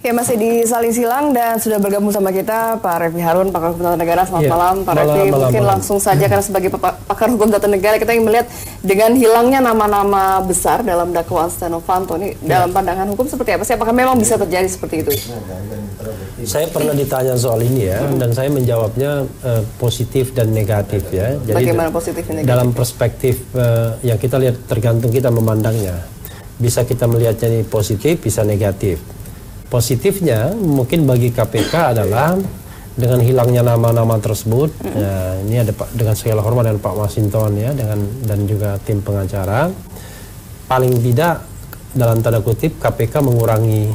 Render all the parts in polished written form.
Ya, masih di Saling Silang dan sudah bergabung sama kita Pak Refli Harun, pakar hukum tata negara. Selamat malam Pak Refli. Mungkin langsung saja karena sebagai pakar hukum tata negara kita ingin melihat dengan hilangnya nama-nama besar dalam dakwaan Setia Novanto ini dalam pandangan hukum seperti apa sih? Apakah memang bisa terjadi seperti itu? Saya pernah ditanya soal ini ya, dan saya menjawabnya positif dan negatif ya. Jadi bagaimana positif dan negatif? Dalam perspektif yang kita lihat tergantung kita memandangnya. Bisa kita melihatnya ini positif, bisa negatif. Positifnya mungkin bagi KPK adalah dengan hilangnya nama-nama tersebut, ya, ini ada dengan segala hormat dengan Pak Masinton ya, dan juga tim pengacara, paling tidak dalam tanda kutip KPK mengurangi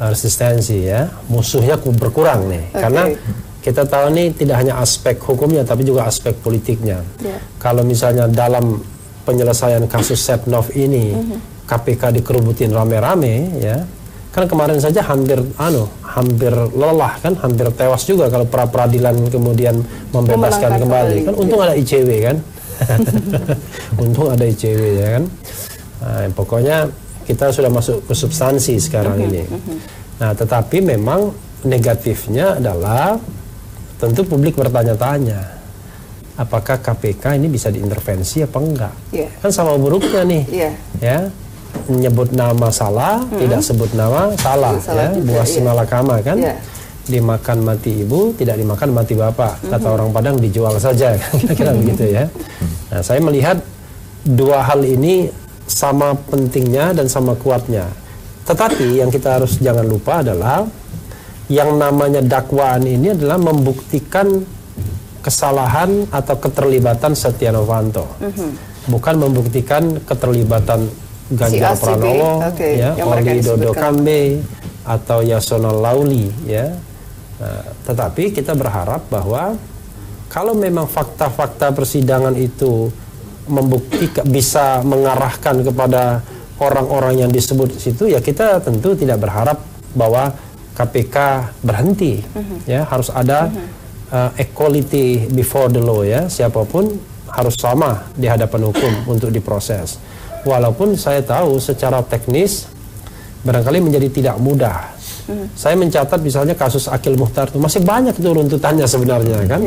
resistensi ya, musuhnya berkurang nih, karena kita tahu nih tidak hanya aspek hukumnya tapi juga aspek politiknya. Kalau misalnya dalam penyelesaian kasus Setnov ini KPK dikerubutin rame-rame ya. Kan kemarin saja hampir lelah kan, hampir tewas juga kalau pra-peradilan kemudian membebaskan kembali. Kan untung ada ICW kan. Untung ada ICW ya kan. Nah, pokoknya kita sudah masuk ke substansi sekarang ini. Nah, tetapi memang negatifnya adalah tentu publik bertanya-tanya. Apakah KPK ini bisa diintervensi apa enggak? Kan sama buruknya nih. Ya. Menyebut nama salah, tidak sebut nama salah ya, buah si malakama kan, dimakan mati ibu, tidak dimakan mati bapak, kata orang Padang dijual saja, kira-kira begitu ya. Nah, saya melihat dua hal ini sama pentingnya dan sama kuatnya, tetapi yang kita harus jangan lupa adalah yang namanya dakwaan ini adalah membuktikan kesalahan atau keterlibatan Setia Novanto, bukan membuktikan keterlibatan Ganjar Pranowo, ya, Oli Dodo Kambe atau Yasona Lauli, ya. Nah, tetapi kita berharap bahwa kalau memang fakta-fakta persidangan itu membuktikan bisa mengarahkan kepada orang-orang yang disebut situ, ya kita tentu tidak berharap bahwa KPK berhenti, ya harus ada equality before the law, ya siapapun harus sama di hadapan hukum untuk diproses. Walaupun saya tahu secara teknis barangkali menjadi tidak mudah. Saya mencatat misalnya kasus Akil Muhtar itu masih banyak itu runtutannya sebenarnya kan.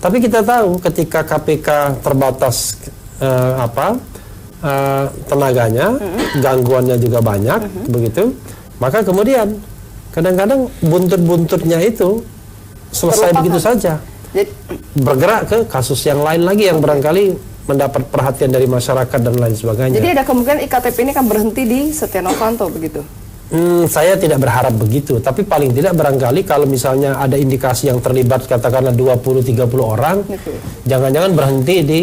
Tapi kita tahu ketika KPK terbatas tenaganya, gangguannya juga banyak, begitu. Maka kemudian kadang-kadang buntut-buntutnya itu selesai begitu saja. Bergerak ke kasus yang lain lagi yang barangkali mendapat perhatian dari masyarakat dan lain sebagainya. Jadi ada kemungkinan iktp ini kan berhenti di Setia Novanto begitu? Saya tidak berharap begitu, tapi paling tidak barangkali kalau misalnya ada indikasi yang terlibat katakanlah 20-30 orang, jangan-jangan berhenti di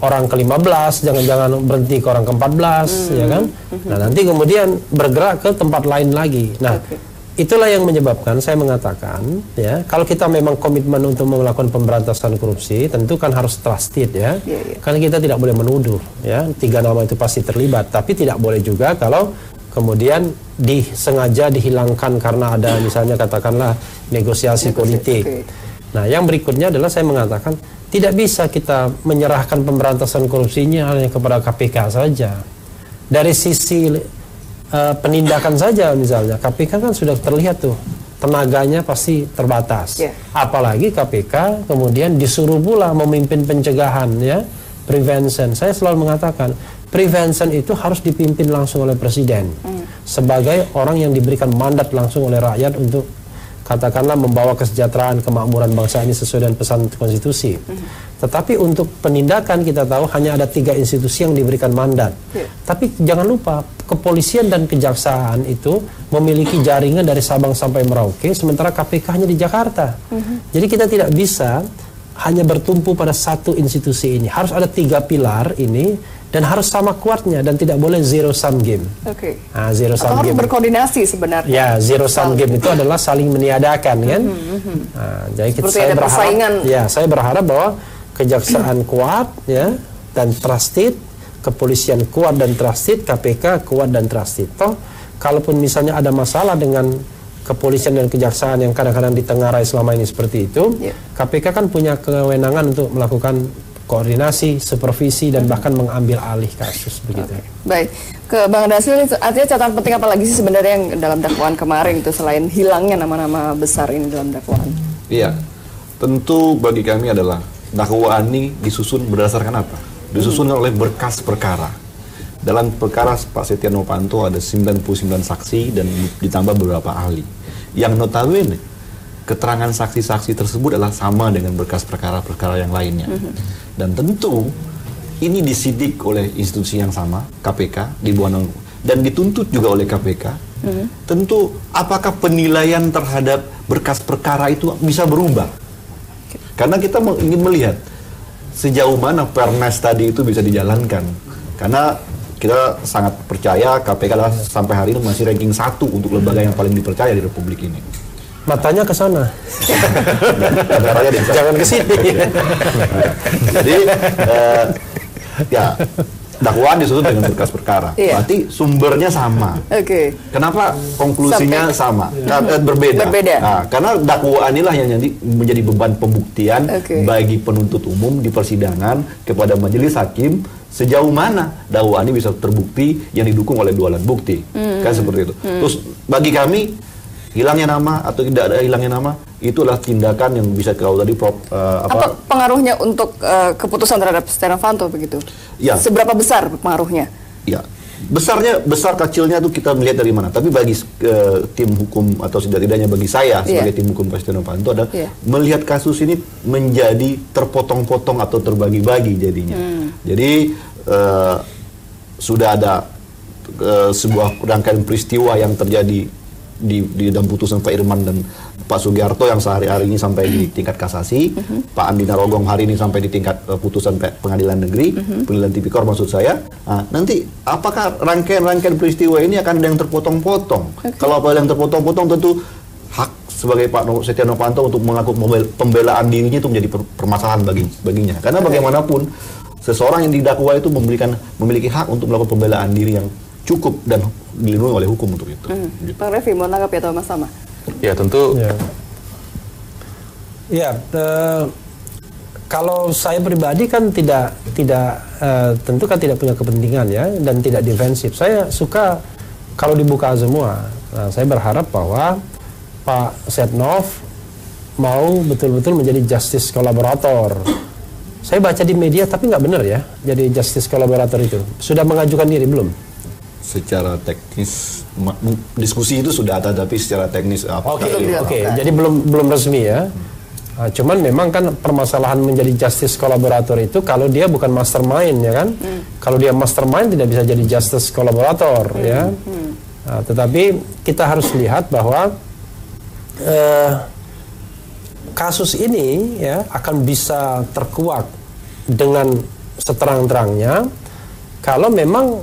orang ke-15, jangan-jangan berhenti ke orang ke-14, ya kan? Nah nanti kemudian bergerak ke tempat lain lagi. Nah itulah yang menyebabkan saya mengatakan ya, kalau kita memang komitmen untuk melakukan pemberantasan korupsi tentu kan harus trusted ya. Karena kita tidak boleh menuduh ya, 3 nama itu pasti terlibat, tapi tidak boleh juga kalau kemudian disengaja dihilangkan karena ada misalnya katakanlah negosiasi politik. Nah, yang berikutnya adalah saya mengatakan tidak bisa kita menyerahkan pemberantasan korupsinya hanya kepada KPK saja. Dari sisi penindakan saja misalnya KPK kan sudah terlihat tuh tenaganya pasti terbatas, apalagi KPK kemudian disuruh pula memimpin pencegahan ya, prevention. Saya selalu mengatakan prevention itu harus dipimpin langsung oleh presiden sebagai orang yang diberikan mandat langsung oleh rakyat untuk katakanlah membawa kesejahteraan kemakmuran bangsa ini sesuai dengan pesan konstitusi. Tetapi untuk penindakan kita tahu hanya ada 3 institusi yang diberikan mandat. Tapi jangan lupa kepolisian dan kejaksaan itu memiliki jaringan dari Sabang sampai Merauke, sementara KPK hanya di Jakarta. Jadi kita tidak bisa hanya bertumpu pada satu institusi ini. Harus ada 3 pilar ini dan harus sama kuatnya dan tidak boleh zero sum game. Nah, zero sum game. Harus berkoordinasi sebenarnya. Ya, zero sum game itu adalah saling meniadakan kan. Nah, jadi saya berharap bahwa kejaksaan kuat ya dan trusted, kepolisian kuat dan trusted, KPK kuat dan trusted. Toh kalaupun misalnya ada masalah dengan kepolisian dan kejaksaan yang kadang-kadang ditengarai selama ini seperti itu, KPK kan punya kewenangan untuk melakukan koordinasi, supervisi, dan bahkan mengambil alih kasus begitu. Baik, ke Bang Dasril, artinya catatan penting apa lagi sih sebenarnya yang dalam dakwaan kemarin itu selain hilangnya nama-nama besar ini dalam dakwaan? Iya, tentu bagi kami adalah dakwaan ini disusun berdasarkan apa? Disusun oleh berkas perkara. Dalam perkara Pak Setia Novanto ada 99 saksi dan ditambah beberapa ahli. Yang notabene keterangan saksi-saksi tersebut adalah sama dengan berkas perkara-perkara yang lainnya. Dan tentu ini disidik oleh institusi yang sama, KPK, di bawah dan dituntut juga oleh KPK. Tentu apakah penilaian terhadap berkas perkara itu bisa berubah? Karena kita ingin melihat sejauh mana Permes tadi itu bisa dijalankan. Karena kita sangat percaya KPK adalah sampai hari ini masih ranking 1 untuk lembaga yang paling dipercaya di Republik ini. Matanya ke sana. Jangan ke sini. Jadi ya dakwaan disusun dengan berkas perkara. Berarti sumbernya sama. Kenapa konklusinya sama? Berbeda. Nah, karena dakwaan inilah yang menjadi beban pembuktian bagi penuntut umum di persidangan kepada majelis hakim sejauh mana dakwaan ini bisa terbukti yang didukung oleh dua alat bukti. Kan seperti itu. Terus bagi kami hilangnya nama atau tidak ada hilangnya nama itu adalah tindakan yang bisa kalau tadi apa pengaruhnya untuk keputusan terhadap Setia Novanto begitu? Ya. Seberapa besar pengaruhnya? Ya, besar kecilnya itu kita melihat dari mana. Tapi bagi tim hukum atau setidaknya bagi saya sebagai tim hukum Setia Novanto adalah melihat kasus ini menjadi terpotong-potong atau terbagi-bagi jadinya. Jadi sudah ada sebuah rangkaian peristiwa yang terjadi di dalam putusan Pak Irman dan Pak Sugiharto yang sehari-hari ini sampai di tingkat kasasi, Pak Andi Narogong hari ini sampai di tingkat putusan pengadilan negeri, pengadilan tipikor maksud saya. Nah, nanti apakah rangkaian peristiwa ini akan ada yang terpotong-potong? Kalau apa yang terpotong-potong tentu hak sebagai Pak Setia Novanto untuk mengaku pembelaan dirinya itu menjadi permasalahan baginya. Karena bagaimanapun seseorang yang didakwa itu memiliki hak untuk melakukan pembelaan diri yang cukup dan dilindungi oleh hukum untuk itu. Gitu. Pak Revi mau tanggapi atau Mas Tama? Ya tentu. Kalau saya pribadi kan tentu kan tidak punya kepentingan ya dan tidak defensif. Saya suka kalau dibuka semua. Nah, saya berharap bahwa Pak Setnov mau betul-betul menjadi justice kolaborator. Saya baca di media tapi nggak benar ya jadi justice kolaborator itu. Sudah mengajukan diri belum? Secara teknis diskusi itu sudah ada tapi secara teknis Oke. Jadi belum resmi ya. Cuman memang kan permasalahan menjadi justice kolaborator itu kalau dia bukan mastermind ya kan. Kalau dia mastermind tidak bisa jadi justice kolaborator ya. Nah, tetapi kita harus lihat bahwa kasus ini ya akan bisa terkuak dengan seterang-terangnya kalau memang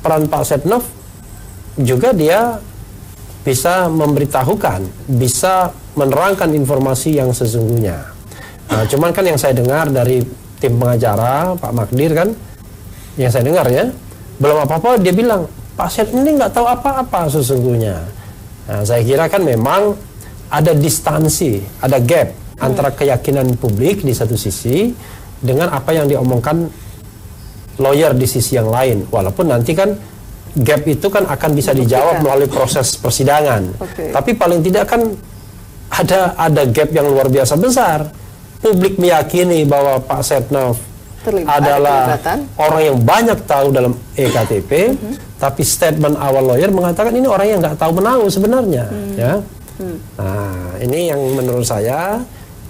peran Pak Setnov juga dia bisa memberitahukan, bisa menerangkan informasi yang sesungguhnya. Nah, cuman kan yang saya dengar dari tim pengacara Pak Magdir kan, yang saya dengar ya, belum apa-apa dia bilang Pak Setnov ini nggak tahu apa-apa sesungguhnya. Nah, saya kira kan memang ada distansi, ada gap antara keyakinan publik di satu sisi dengan apa yang diomongkan lawyer di sisi yang lain, walaupun nanti kan gap itu kan akan bisa dijawab melalui proses persidangan. Tapi paling tidak kan ada gap yang luar biasa besar. Publik meyakini bahwa Pak Setnov adalah orang yang banyak tahu dalam EKTP, tapi statement awal lawyer mengatakan ini orang yang nggak tahu menahu sebenarnya. Ya. Nah, ini yang menurut saya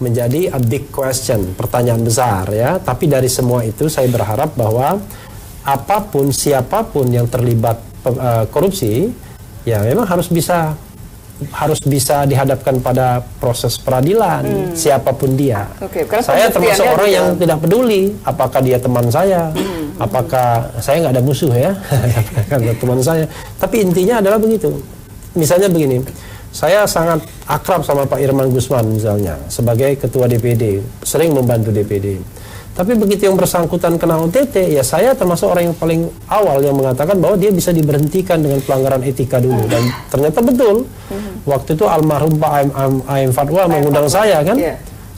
menjadi a big question, pertanyaan besar ya. Tapi dari semua itu saya berharap bahwa apapun siapapun yang terlibat korupsi ya memang harus bisa dihadapkan pada proses peradilan siapapun dia. Saya termasuk orang yang tidak peduli apakah dia teman saya, apakah saya nggak ada musuh ya, ada teman saya. Tapi intinya adalah begitu. Misalnya begini. Saya sangat akrab sama Pak Irman Gusman misalnya sebagai ketua DPD, sering membantu DPD. Tapi begitu yang bersangkutan kena OTT, ya saya termasuk orang yang paling awal yang mengatakan bahwa dia bisa diberhentikan dengan pelanggaran etika dulu. Dan ternyata betul. Waktu itu almarhum Pak AM Fatwa mengundang saya kan.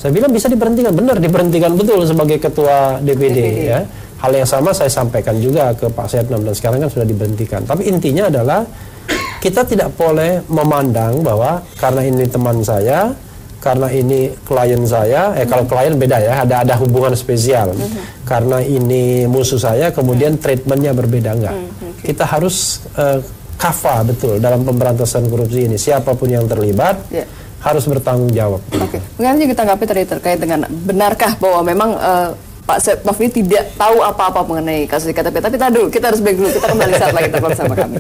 Saya bilang bisa diberhentikan, benar diberhentikan betul sebagai ketua DPD. Ya. Hal yang sama saya sampaikan juga ke Pak Setnam dan sekarang kan sudah diberhentikan. Tapi intinya adalah kita tidak boleh memandang bahwa karena ini teman saya, karena ini klien saya, kalau klien beda ya, ada hubungan spesial. Karena ini musuh saya, kemudian treatmentnya berbeda, enggak. Kita harus kafa betul dalam pemberantasan korupsi ini. Siapapun yang terlibat harus bertanggung jawab. Oke, mungkin kita tanggapi tadi terkait dengan benarkah bahwa memang Pak Setnov ini tidak tahu apa-apa mengenai kasus iktp. Tapi tadi dulu, kita harus break dulu. Kita kembali saat lagi tetap bersama kami.